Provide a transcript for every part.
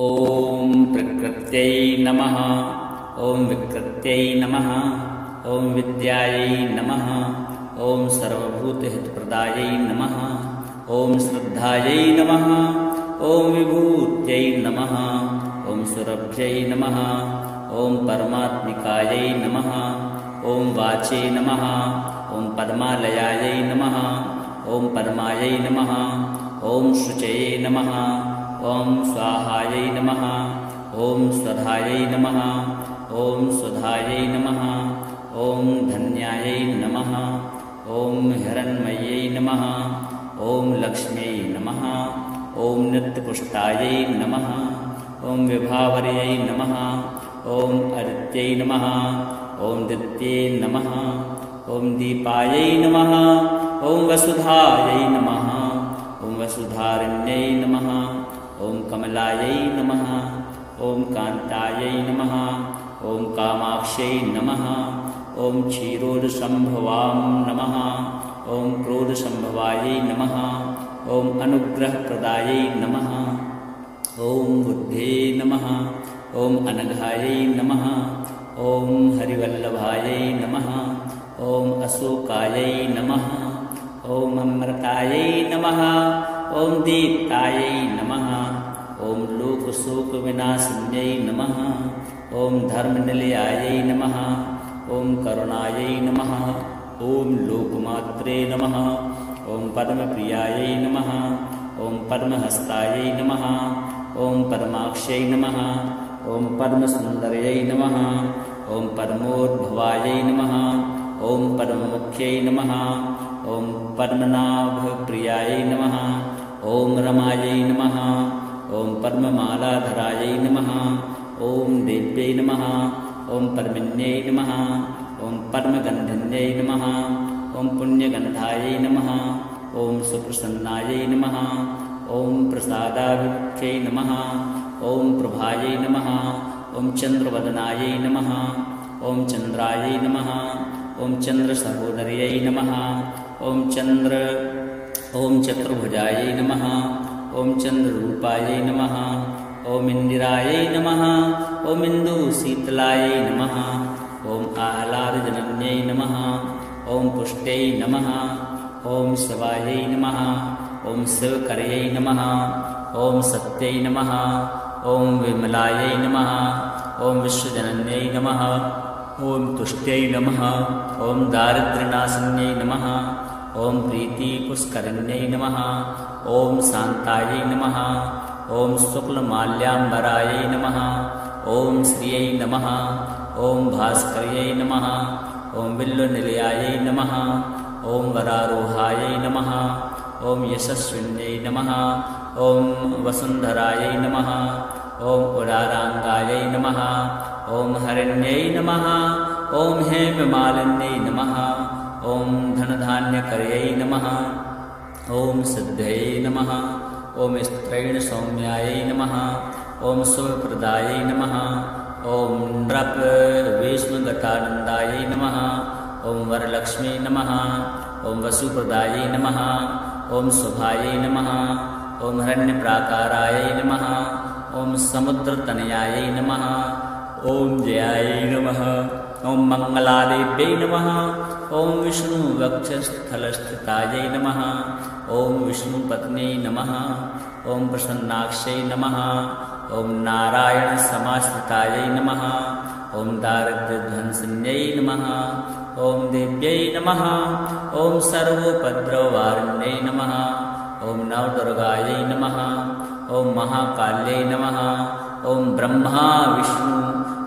ॐ प्रकृत्यै नमः। ॐ विकृत्यै नमः। ॐ विद्यायै नमः। ॐ सर्वभूतहितप्रदायै नमः। ॐ श्रद्धायै नमः। ॐ विभूत्यै नमः। ॐ सुरभ्यै नमः। ॐ परमात्मिकायै नमः। ॐ वाचे नमः। ॐ पद्मालयायै नमः। ॐ पद्मायै नमः। ॐ शुचये नमः। ॐ स्वाहायै नमः। ॐ स्वधायै नमः। ॐ सुधायै नमः। ॐ धन्यायै नमः। ॐ हिरण्मयै नमः। ॐ लक्ष्म्यै नमः। ॐ नित्यपुष्टायै नमः। ॐ विभावर्यै नमः। ॐ अदित्यै नमः। ॐ दित्ये नमः। ॐ दीपायै नमः। ॐ वसुधायै नमः। ॐ वसुधारण्यै नमः। ॐ कमलायै नमः। ॐ कान्तायै नमः। ॐ कामाक्ष्यै नमः। ॐ क्षीरोदसम्भवां नमः। ॐ क्रोधसम्भवायै नमः। ॐ अनुग्रहप्रदायै नमः। ॐ बुद्धे नमः। ॐ अनघायै नमः। ॐ हरिवल्लभायै नमः। ॐ अशोकायै नमः। ॐ अमृतायै नमः। ॐ दीप्तायै नमः। ॐ लोकशोकविनाशिन्यै नमः। ॐ धर्मनिलयायै नमः। ॐ करुणायै नमः। ॐ लोकमात्रे नमः। ॐ पद्मप्रियायै नमः। ॐ पद्महस्तायै नमः। ॐ पद्माक्ष्यै नमः। ॐ पद्मसुन्दर्यै नमः। ॐ पद्मोद्भवायै नमः। ॐ पद्ममुख्यै नमः। ॐ पद्मनाभप्रियायै नमः। ॐ रमायै नमः। ॐ पद्ममालाधरायै नमः। ॐ देव्यै नमः। ॐ पद्मिन्यै नमः। ॐ पद्मगन्धिन्यै नमः। ॐ पुण्यगन्धायै नमः। ॐ सुप्रसन्नायै नमः। ॐ प्रसादाभिमुख्यै नमः। ॐ प्रभायै नमः। ॐ चन्द्रवदनायै नमः। ॐ चन्द्रायै नमः। ॐ चन्द्रसहोदर्यै नमः। ॐ चतुर्भुजायै नमः। ॐ चन्द्ररूपायै नमः। ॐ इन्दिरायै नमः। ॐ इन्दुशीतलायै नमः। ॐ आह्लादजनन्यै नमः। ॐ पुष्ट्यै नमः। ॐ शिवायै नमः। ॐ शिवकर्यै नमः। ॐ सत्यै नमः। ॐ विमलायै नमः। ॐ विश्वजनन्यै नमः। ॐ तुष्ट्यै नमः। ॐ दारिद्र्यनाशिन्यै नमः। ॐ प्रीतिपुष्करिण्यै नमः। ॐ शान्तायै नमः। ॐ शुक्लमाल्याम्बरायै नमः। ॐ श्रियै नमः। ॐ भास्कर्यै नमः। ॐ बिल्वनिलयायै नमः। ॐ वरारोहायै नमः। ॐ यशस्विन्यै नमः। ॐ वसुन्धरायै नमः। ॐ उदाराङ्गायै नमः। ॐ हरिण्यै नमः। ॐ हेममालिन्यै नमः। ॐ धनधान्यकर्यै नमः। ॐ सिद्धये नमः। ॐ स्त्रैणसौम्यायै नमः। ॐ शुभप्रदायै नमः। ॐ नृपविष्णुगतानन्दायै नमः। ॐ वरलक्ष्मी नमः। ॐ वसुप्रदायै नमः। ॐ शुभायै नमः। ॐ हिरण्यप्राकारायै नमः। ॐ समुद्रतनयायै नमः। ॐ जयायै नमः। ॐ मङ्गलादेव्यै नमः। ॐ विष्णुवक्षस्थलस्थितायै नमः। ॐ विष्णुपत्न्यै नमः। ॐ प्रसन्नाक्ष्यै नमः। ॐ नारायणसमाश्रितायै नमः। ॐ दारिद्र्यध्वंसिन्यै नमः। ॐ देव्यै नमः। ॐ सर्वोपद्रववारिण्यै नमः। ॐ नवदुर्गायै नमः। ॐ महाकाल्यै नमः। ॐ ब्रह्मा विष्णु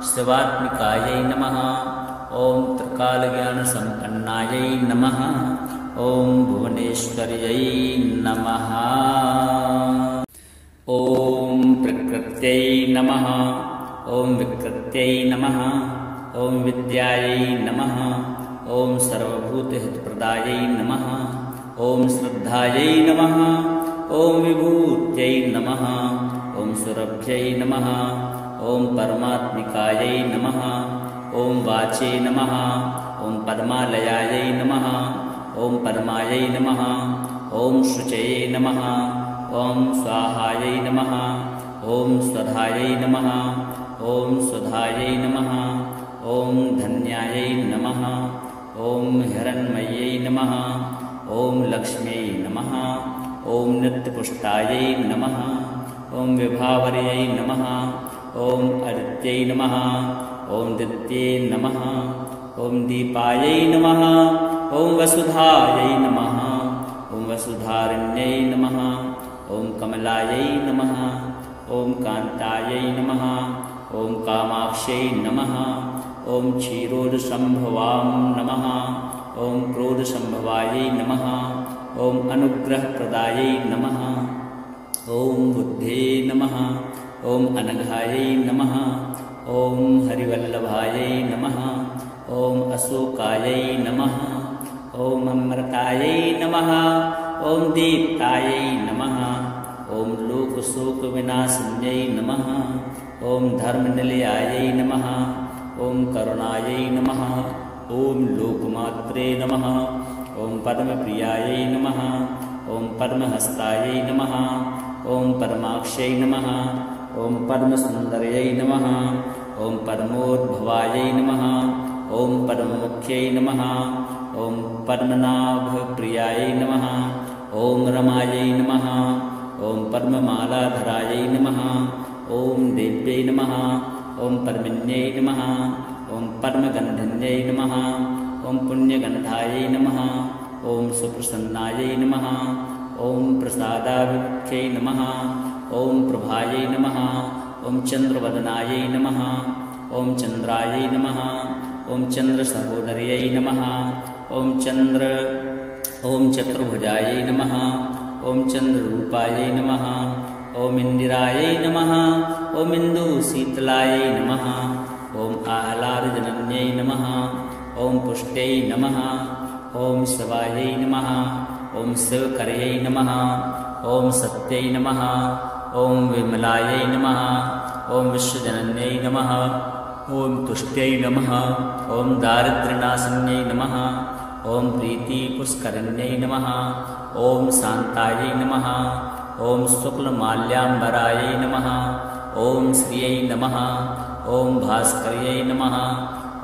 शिवात्मिकायै नमः। ॐ त्रिकालज्ञानसम्पन्नायै नमः। ॐ भुवनेश्वर्यै नमः। ॐ प्रकृत्यै नमः। ॐ विकृत्यै नमः। ॐ विद्यायै नमः। ॐ सर्वभूतहितप्रदायै नमः। ॐ श्रद्धायै नमः। ॐ विभूत्यै नमः। ॐ सुरभ्यै नमः। ॐ परमात्मिकायै नमः। ॐ वाचे नमः। ॐ पद्मालयायै नमः। ॐ पद्मायै नमः। ॐ शुचये नमः। ॐ स्वाहायै नमः। ॐ स्वधायै नमः ॐ स्वधायै नमः ॐ धन्यायै नमः ॐ हिरण्मयै नमः ॐ लक्ष्म्यै नमः ॐ नित्यपुष्टायै नमः ॐ विभावर्यै नमः ॐ आदित्यै नमः ॐ दित्यै नमः ॐ दीपायै नमः ॐ वसुधायै नमः ॐ वसुधारण्यै नमः ॐ कमलायै नमः ॐ कान्तायै नमः ॐ कामाक्ष्यै नमः ॐ क्षीरोदसम्भवां नमः ॐ क्रोधसम्भवायै नमः ॐ अनुग्रहप्रदायै नमः ॐ बुद्धे नमः ॐ अनघायै नमः ॐ हरिवल्लभायै नमः ॐ अशोकायै नमः ॐ अमृतायै नमः ॐ दीप्तायै नमः ॐ लोकशोकविनाशिन्यै नमः ॐ धर्मनिलयायै नमः ॐ करुणायै नमः ॐ लोकमात्रे नमः ॐ पद्मप्रियायै नमः ॐ पद्महस्तायै नमः ॐ पद्माक्ष्यै नमः ॐ पद्मसुन्दर्यै नमः ॐ पद्मोद्भवायै नमः ॐ पद्ममुख्यै नमः ॐ पद्मनाभप्रियायै नमः ॐ रमायै नमः ॐ पद्ममालाधरायै नमः ॐ देव्यै नमः ॐ पद्मिन्यै नमः ॐ पद्मगन्धिन्यै नमः ॐ पुण्यगन्धायै नमः ॐ सुप्रसन्नायै नमः ॐ प्रसादाभिमुख्यै नमः ॐ प्रभायै नमः ॐ चन्द्रवदनायै नमः ॐ चन्द्रायै नमः ॐ चन्द्रसहोदर्यै नमः ॐ चतुर्भुजायै नमः ॐ चन्द्ररूपायै नमः ॐ इन्दिरायै नमः ॐ इन्दुशीतलायै नमः ॐ आह्लादजनन्यै नमः ॐ पुष्ट्यै नमः ॐ शिवायै नमः ॐ शिवकर्यै नमः ॐ सत्यै नमः ॐ विमलायै नमः ॐ विश्वजनन्यै नमः ॐ तुष्ट्यै नमः ॐ दारिद्र्यनाशिन्यै नमः ॐ प्रीतिपुष्करिण्यै नमः ॐ शान्तायै नमः ॐ शुक्लमाल्याम्बरायै नमः ॐ श्रियै नमः ॐ भास्कर्यै नमः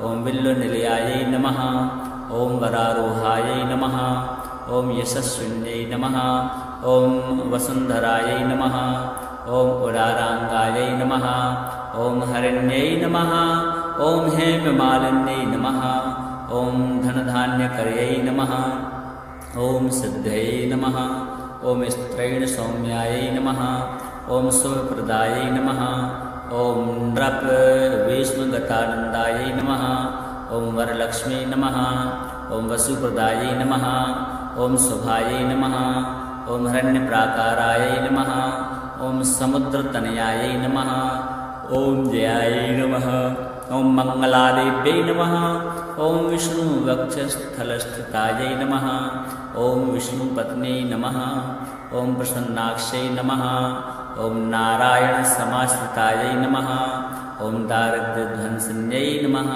ॐ बिल्वनिलयायै नमः ॐ वरारोहायै नमः ॐ यशस्विन्यै नमः ॐ वसुन्धरायै नमः ॐ उदाराङ्गायै नमः ॐ हरिण्यै नमः ॐ हेममालिन्यै नमः ॐ धनधान्यकर्यै नमः ॐ सिद्धयै नमः ॐ स्त्रैणसौम्यायै नमः ॐ शुभप्रदायै नमः ॐ नृपवेश्मगतानन्दायै नमः ॐ वरलक्ष्मी नमः ॐ वसुप्रदायै नमः ॐ शुभायै नमः ॐ हिरण्यप्राकारायै नमः ॐ समुद्रतनयायै नमः ॐ जयायै नमः ॐ मङ्गलादेव्यै नमः ॐ विष्णुवक्षस्थलस्थितायै नमः ॐ विष्णुपत्न्यै नमः ॐ प्रसन्नाक्ष्यै नमः ॐ नारायणसमाश्रितायै नमः ॐ दारिद्र्यध्वंसिन्यै नमः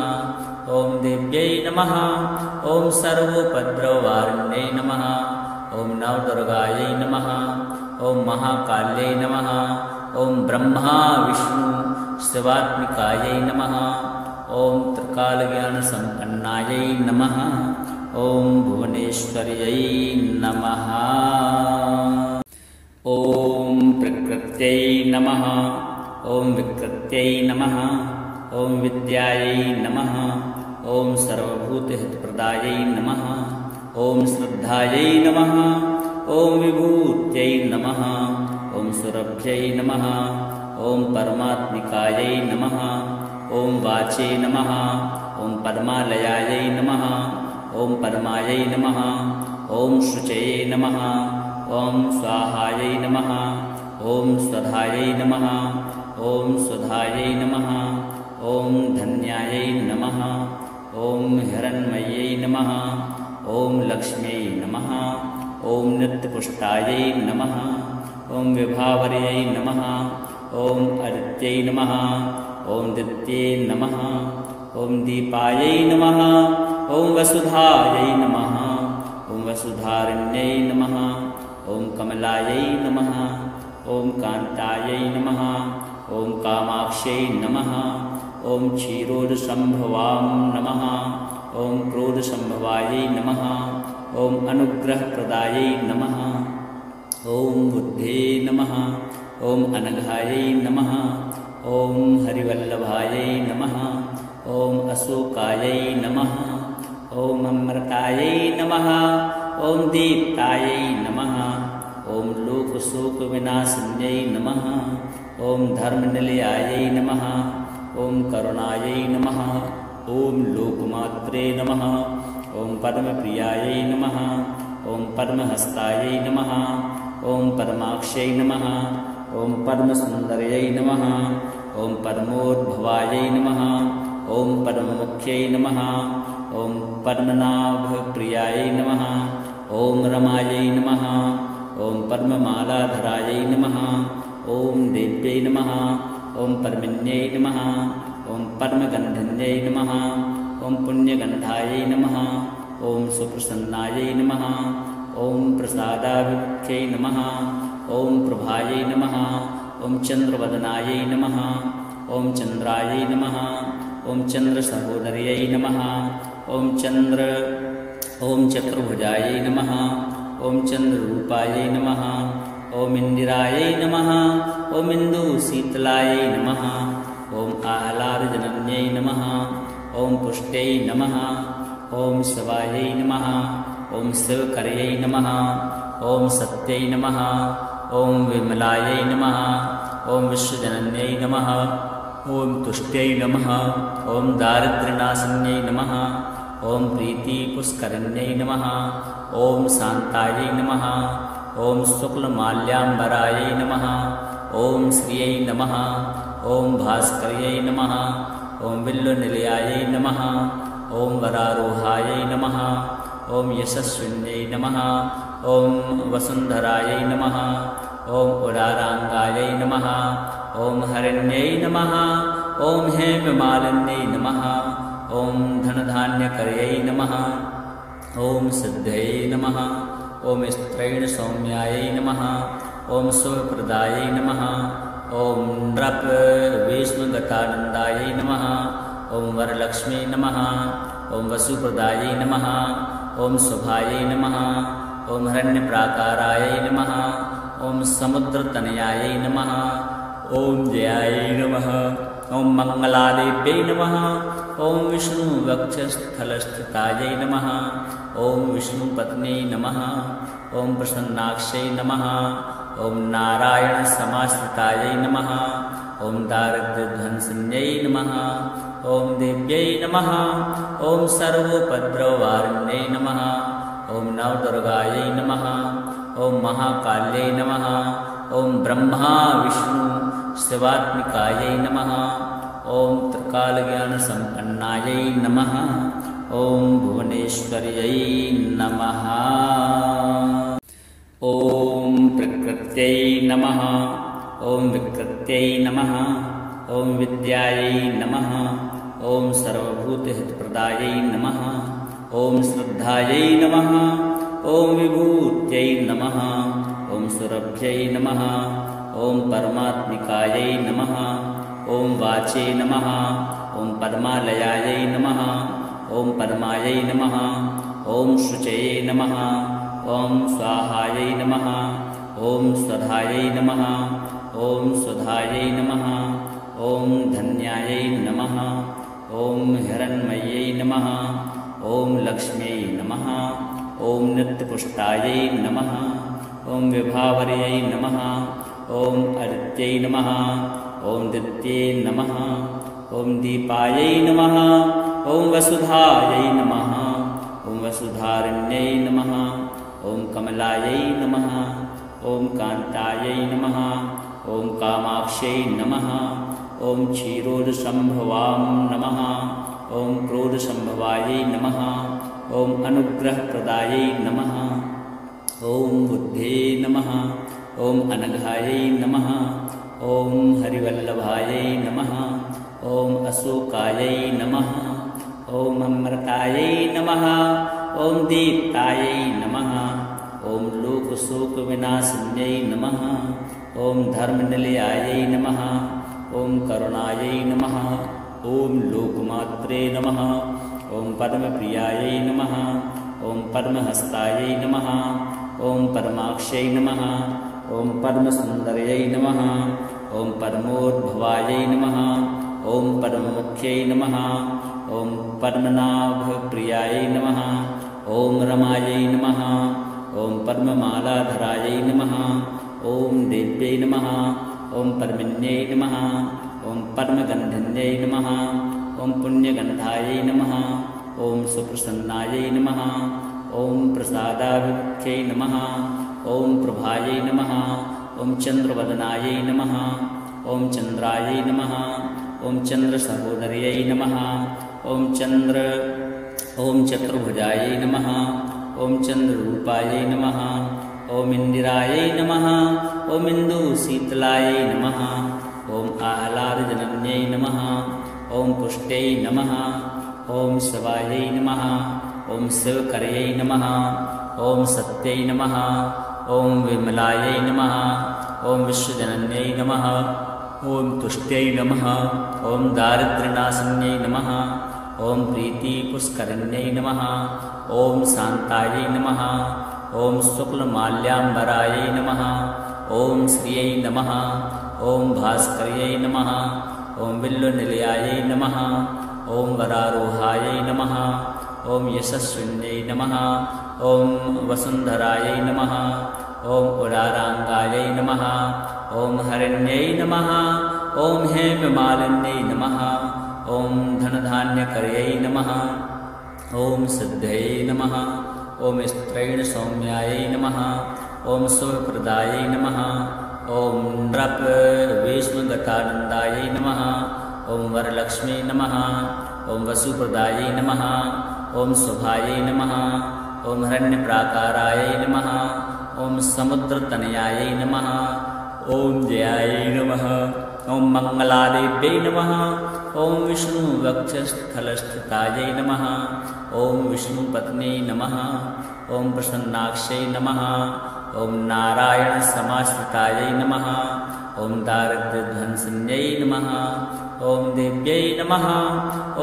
ॐ देव्यै नमः ॐ सर्वोपद्रववारिण्यै नमः ॐ नवदुर्गायै नमः ॐ महाकाल्यै नमः ॐ ब्रह्मा विष्णु शिवात्मिकायै नमः ॐ त्रिकालज्ञानसम्पन्नायै नमः ॐ भुवनेश्वर्यै नमः ॐ प्रकृत्यै नमः ॐ विकृत्यै नमः ॐ विद्यायै नमः ॐ सर्वभूतहितप्रदायै नमः ॐ श्रद्धायै नमः ॐ विभूत्यै नमः ॐ सुरभ्यै नमः ॐ परमात्मिकायै नमः ॐ वाचे नमः ॐ पद्मालयायै नमः ॐ पद्मायै नमः ॐ शुचये नमः ॐ स्वाहायै नमः ॐ स्वधायै नमः ॐ सुधायै नमः ॐ धन्यायै नमः ॐ हिरण्मयै नमः ॐ लक्ष्म्यै नमः ॐ नित्यपुष्टायै नमः ॐ विभावर्यै नमः ॐ आदित्यै नमः ॐ दित्यै नमः ॐ दीपायै नमः ॐ वसुधायै नमः ॐ वसुधारण्यै नमः ॐ कमलायै नमः ॐ कान्तायै नमः ॐ कामाक्ष्यै नमः ॐ क्षीरोदसम्भवां नमः ॐ क्रोधसम्भवायै नमः ॐ अनुग्रहप्रदायै नमः ॐ बुद्धे नमः ॐ अनघायै नमः ॐ हरिवल्लभायै नमः ॐ अशोकायै नमः ॐ अमृतायै नमः ॐ दीप्तायै नमः ॐ लोकशोकविनाशिन्यै नमः ॐ धर्मनिलयायै नमः ॐ करुणायै नमः ॐ लोकमात्रे नमः ॐ पद्मप्रियायै नमः ॐ पद्महस्तायै नमः ॐ पद्माक्ष्यै नमः ॐ पद्मसुन्दर्यै नमः ॐ पद्मोद्भवायै नमः ॐ पद्ममुख्यै नमः ॐ पद्मनाभप्रियायै नमः ॐ रमायै नमः ॐ पद्ममालाधरायै नमः ॐ देव्यै नमः ॐ पद्मिन्यै नमः ॐ पद्मगन्धिन्यै नमः ॐ पुण्यगन्धायै नमः ॐ सुप्रसन्नायै नमः ॐ प्रसादाभिमुख्यै नमः ॐ प्रभायै नमः ॐ चन्द्रवदनायै नमः ॐ चन्द्रायै नमः ॐ चन्द्रसहोदर्यै नमः ॐ चक्रभुजायै नमः ॐ चन्द्ररूपायै नमः ॐ इन्दिरायै नमः ॐ इन्दुशीतलायै नमः ॐ आह्लादजनन्यै नमः ॐ पुष्ट्यै नमः ॐ शिवायै नमः ॐ शिवकर्यै नमः ॐ सत्यै नमः ॐ विमलायै नमः ॐ विश्वजनन्यै नमः ॐ तुष्ट्यै नमः ॐ दारिद्र्यनाशिन्यै नमः ॐ प्रीतिपुष्करिण्यै नमः ॐ शान्तायै नमः ॐ शुक्लमाल्याम्बरायै नमः ॐ श्रियै नमः ॐ भास्कर्यै नमः ॐ बिल्वनिलयायै नमः ॐ वरारोहायै नमः ॐ यशस्विन्यै नमः ॐ वसुन्धरायै नमः ॐ उदाराङ्गायै नमः ॐ हरिण्यै नमः ॐ हेममालिन्यै नमः ॐ धनधान्यकर्यै नमः ॐ सिद्धये नमः ॐ स्त्रैणसौम्यायै नमः ॐ शुभप्रदायै नमः ॐ नृपविष्णुगतानन्दायै नमः ॐ वरलक्ष्मी नमः ॐ वसुप्रदायै नमः ॐ शुभायै नमः ॐ हिरण्यप्राकारायै नमः ॐ समुद्रतनयायै नमः ॐ जयायै नमः ॐ मङ्गलादेव्यै नमः ॐ विष्णुवक्षस्थलस्थितायै नमः ॐ विष्णुपत्न्यै नमः ॐ प्रसन्नाक्ष्यै नमः ॐ नारायणसमाश्रितायै नमः ॐ दारिद्र्यध्वंसिन्यै नमः ॐ देव्यै नमः ॐ सर्वोपद्रववारिण्यै नमः ॐ नवदुर्गायै नमः ॐ महाकाल्यै नमः ॐ ब्रह्मा विष्णु शिवात्मिकायै नमः ॐ त्रिकालज्ञानसम्पन्नायै नमः ॐ भुवनेश्वर्यै नमः ॐ प्रकृत्यै नमः ॐ विकृत्यै नमः ॐ विद्यायै नमः ॐ सर्वभूतहितप्रदायै नमः ॐ श्रद्धायै नमः ॐ विभूत्यै नमः ॐ सुरभ्यै नमः ॐ परमात्मिकायै नमः ॐ वाचे नमः ॐ पद्मालयायै नमः ॐ पद्मायै नमः ॐ शुचये नमः ॐ स्वाहायै नमः ॐ स्वधायै नमः ॐ सुधायै नमः ॐ धन्यायै नमः ॐ हिरण्मयै नमः ॐ लक्ष्म्यै नमः ॐ नित्यपुष्टायै नमः ॐ विभावर्यै नमः ॐ अदित्यै नमः ॐ दित्ये नमः ॐ दीपायै नमः ॐ वसुधायै नमः ॐ वसुधारिण्यै नमः ॐ कमलायै नमः ॐ कान्तायै नमः ॐ कामाक्ष्यै नमः ॐ क्षीरोदसम्भवां नमः ॐ क्रोधसम्भवायै नमः ॐ अनुग्रहप्रदायै नमः ॐ बुद्धे नमः ॐ अनघायै नमः ॐ हरिवल्लभायै नमः ॐ अशोकायै नमः ॐ अमृतायै नमः ॐ दीप्तायै नमः ॐ लोकशोकविनाशिन्यै नमः ॐ धर्मनिलयायै नमः ॐ करुणायै नमः ॐ लोकमात्रे नमः ॐ पद्मप्रियायै नमः ॐ पद्महस्तायै नमः ॐ पद्माक्षै नमः ॐ पद्मसुन्दर्यै नमः ॐ पद्मोद्भवायै नमः ॐ पद्ममुख्यै नमः ॐ पद्मनाभप्रियायै नमः ॐ रमायै नमः ॐ पद्ममालाधरायै नमः ॐ देव्यै नमः ॐ पद्मिन्यै नमः ॐ पद्मगन्धिन्यै नमः ॐ पुण्यगन्धायै नमः ॐ सुप्रसन्नायै नमः ॐ प्रसादाभिमुख्यै नमः ॐ प्रभायै नमः ॐ चन्द्रवदनायै नमः ॐ चन्द्रायै नमः ॐ चन्द्रसहोदर्यै नमः ॐ चतुर्भुजायै नमः ॐ चन्द्ररूपायै नमः ॐ इन्दिरायै नमः ॐ इन्दुशीतलायै नमः ॐ आह्लादजनन्यै नमः ॐ पुष्ट्यै नमः ॐ शिवायै नमः ॐ शिवकर्यै नमः ॐ सत्यै नमः ॐ विमलायै नमः ॐ विश्वजनन्यै नमः ॐ तुष्ट्यै नमः ॐ दारिद्र्यनाशिन्यै नमः ॐ प्रीतिपुष्करिण्यै नमः ॐ शान्तायै नमः ॐ शुक्लमाल्याम्बरायै नमः ॐ श्रियै नमः ॐ भास्कर्यै नमः ॐ बिल्वनिलयायै नमः ॐ वरारोहायै नमः ॐ यशस्विन्यै नमः ॐ वसुन्धरायै नमः ॐ उदाराङ्गायै नमः ॐ हरिण्यै नमः ॐ हेममालिन्यै नमः ॐ धनधान्यकर्यै नमः ॐ सिद्धये नमः ॐ स्त्रैणसौम्यायै नमः ॐ शुभप्रदायै नमः ॐ नृपविष्णुगतानन्दायै नमः ॐ वरलक्ष्मी नमः ॐ वसुप्रदायै नमः ॐ शुभायै नमः ॐ हिरण्यप्राकारायै नमः ॐ समुद्रतनयायै नमः ॐ जयायै नमः ॐ मङ्गलादेव्यै नमः ॐ विष्णुवक्षस्थलस्थितायै नमः ॐ विष्णुपत्न्यै नमः ॐ प्रसन्नाक्षै नमः ॐ नारायणसमाश्रितायै नमः ॐ दारिद्र्यध्वंसिन्यै नमः ॐ देव्यै नमः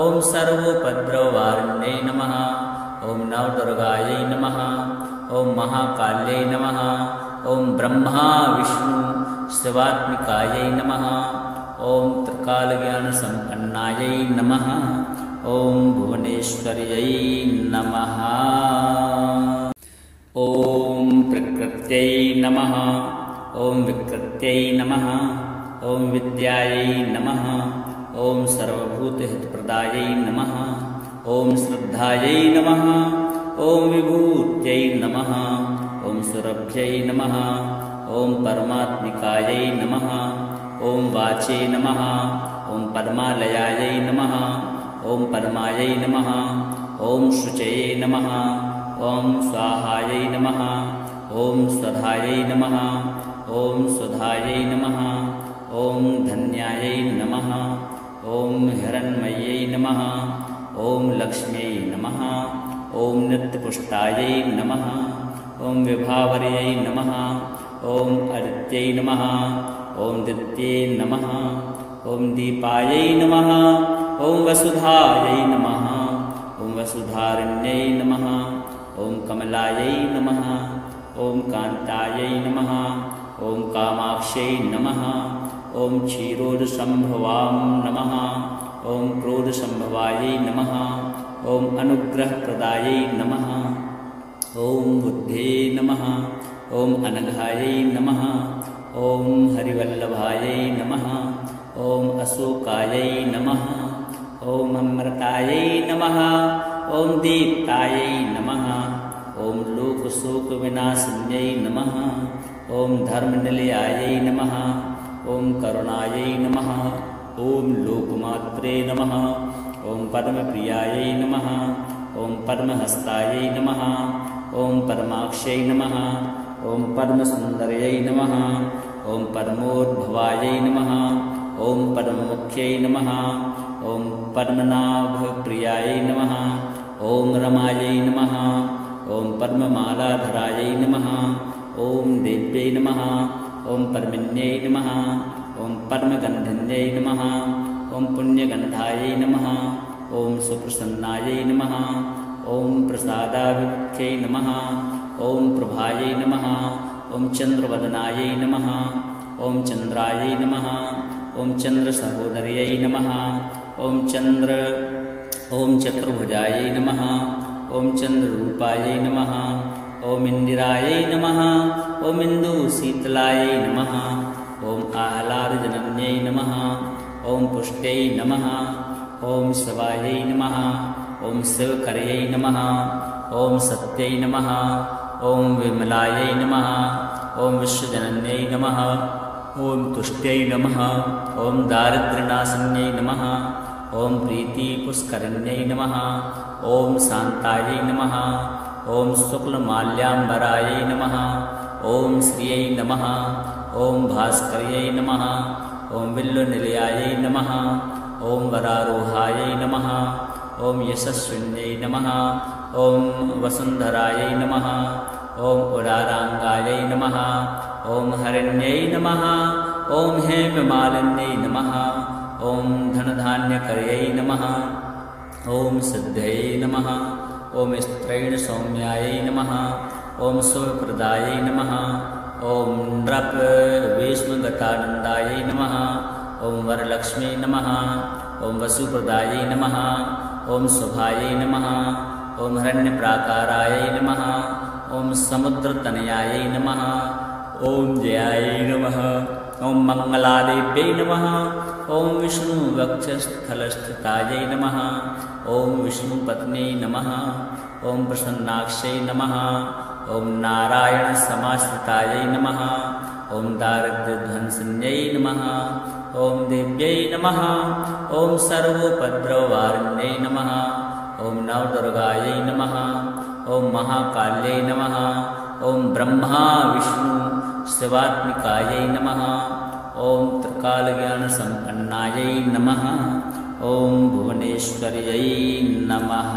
ॐ सर्वोपद्रववारिण्यै नमः ॐ नवदुर्गायै नमः ॐ महाकाल्यै नमः ॐ ब्रह्मा विष्णु शिवात्मिकायै नमः ॐ त्रिकालज्ञानसम्पन्नायै नमः ॐ भुवनेश्वर्यै नमः ॐ प्रकृत्यै नमः ॐ विकृत्यै नमः ॐ विद्यायै नमः ॐ सर्वभूतहितप्रदायै नमः ॐ श्रद्धायै नमः ॐ विभूत्यै नमः ॐ सुरभ्यै नमः ॐ परमात्मिकायै नमः ॐ वाचे नमः ॐ पद्मालयायै नमः ॐ पद्मायै नमः ॐ शुचये नमः ॐ स्वाहायै नमः ॐ स्वधायै नमः ॐ सुधायै नमः ॐ धन्यायै नमः ॐ हिरण्मय्यै नमः ॐ लक्ष्म्यै नमः ॐ नित्यपुष्टायै नमः ॐ विभावर्यै नमः ॐ आदित्यै नमः ॐ दित्यै नमः ॐ दीपायै नमः ॐ वसुधायै नमः ॐ वसुधारिण्यै नमः ॐ कमलायै नमः ॐ कान्तायै नमः ॐ कामाक्ष्यै नमः ॐ क्षीरोदसम्भवां नमः ॐ क्रोधसम्भवायै नमः ॐ अनुग्रहप्रदायै नमः ॐ बुद्धे नमः ॐ अनघायै नमः ॐ हरिवल्लभायै नमः ॐ अशोकायै नमः ॐ अमृतायै नमः ॐ दीप्तायै नमः ॐ लोकशोकविनाशिन्यै नमः ॐ धर्मनिलयायै नमः ॐ करुणायै नमः ॐ लोकमात्रे नमः ॐ पद्मप्रियायै नमः ॐ पद्महस्तायै नमः ॐ पद्माक्षै नमः ॐ पद्मसुन्दर्यै नमः ॐ पद्मोद्भवायै नमः ॐ पद्ममुख्यै नमः ॐ पद्मनाभप्रियायै नमः ॐ रमायै नमः ॐ पद्ममालाधरायै नमः ॐ देव्यै नमः ॐ पद्मिन्यै नमः ॐ परमगन्धिन्यै नमः ॐ पुण्यगन्धायै नमः ॐ सुप्रसन्नायै नमः ॐ प्रसादाभिमुख्यै नमः ॐ प्रभायै नमः ॐ चन्द्रवदनायै नमः ॐ चन्द्रायै नमः ॐ चन्द्रसहोदर्यै नमः ॐ चतुर्भुजायै नमः ॐ चन्द्ररूपायै नमः ॐ इन्दिरायै नमः ॐ इन्दुशीतलायै नमः ॐ आह्लादजनन्यै नमः ॐ पुष्ट्यै नमः ॐ शिवायै नमः ॐ शिवकर्यै नमः ॐ सत्यै नमः ॐ विमलायै नमः ॐ विश्वजनन्यै नमः ॐ तुष्ट्यै नमः ॐ दारिद्र्यनाशिन्यै नमः ॐ प्रीतिपुष्करिण्यै नमः ॐ शान्तायै नमः ॐ शुक्लमाल्याम्बरायै नमः ॐ श्रियै नमः ॐ भास्कर्यै नमः ॐ बिल्वनिलयायै नमः ॐ वरारोहायै नमः ॐ यशस्विन्यै नमः ॐ वसुन्धरायै नमः ॐ उदाराङ्गायै नमः ॐ हरिण्यै नमः ॐ हेममालिन्यै नमः ॐ धनधान्यकर्यै नमः ॐ सिद्धयै नमः ॐ स्त्रैणसौम्यायै नमः ॐ शुभप्रदायै नमः ॐ नृपविष्णुगतानन्दायै नमः ॐ वरलक्ष्मी नमः ॐ वसुप्रदायै नमः ॐ शुभायै नमः ॐ हिरण्यप्राकारायै नमः ॐ समुद्रतनयायै नमः ॐ जयायै नमः ॐ मङ्गलादेव्यै नमः ॐ विष्णुवक्षस्थलस्थितायै नमः ॐ विष्णुपत्न्यै नमः ॐ प्रसन्नाक्षै नमः ॐ नारायणसमाश्रितायै नमः ॐ दारिद्र्यध्वंसिन्यै नमः ॐ देव्यै नमः ॐ सर्वोपद्रववारिण्यै नमः ॐ नवदुर्गायै नमः ॐ महाकाल्यै नमः ॐ ब्रह्मा विष्णु शिवात्मिकायै नमः ॐ त्रिकालज्ञानसम्पन्नायै नमः ॐ भुवनेश्वर्यै नमः।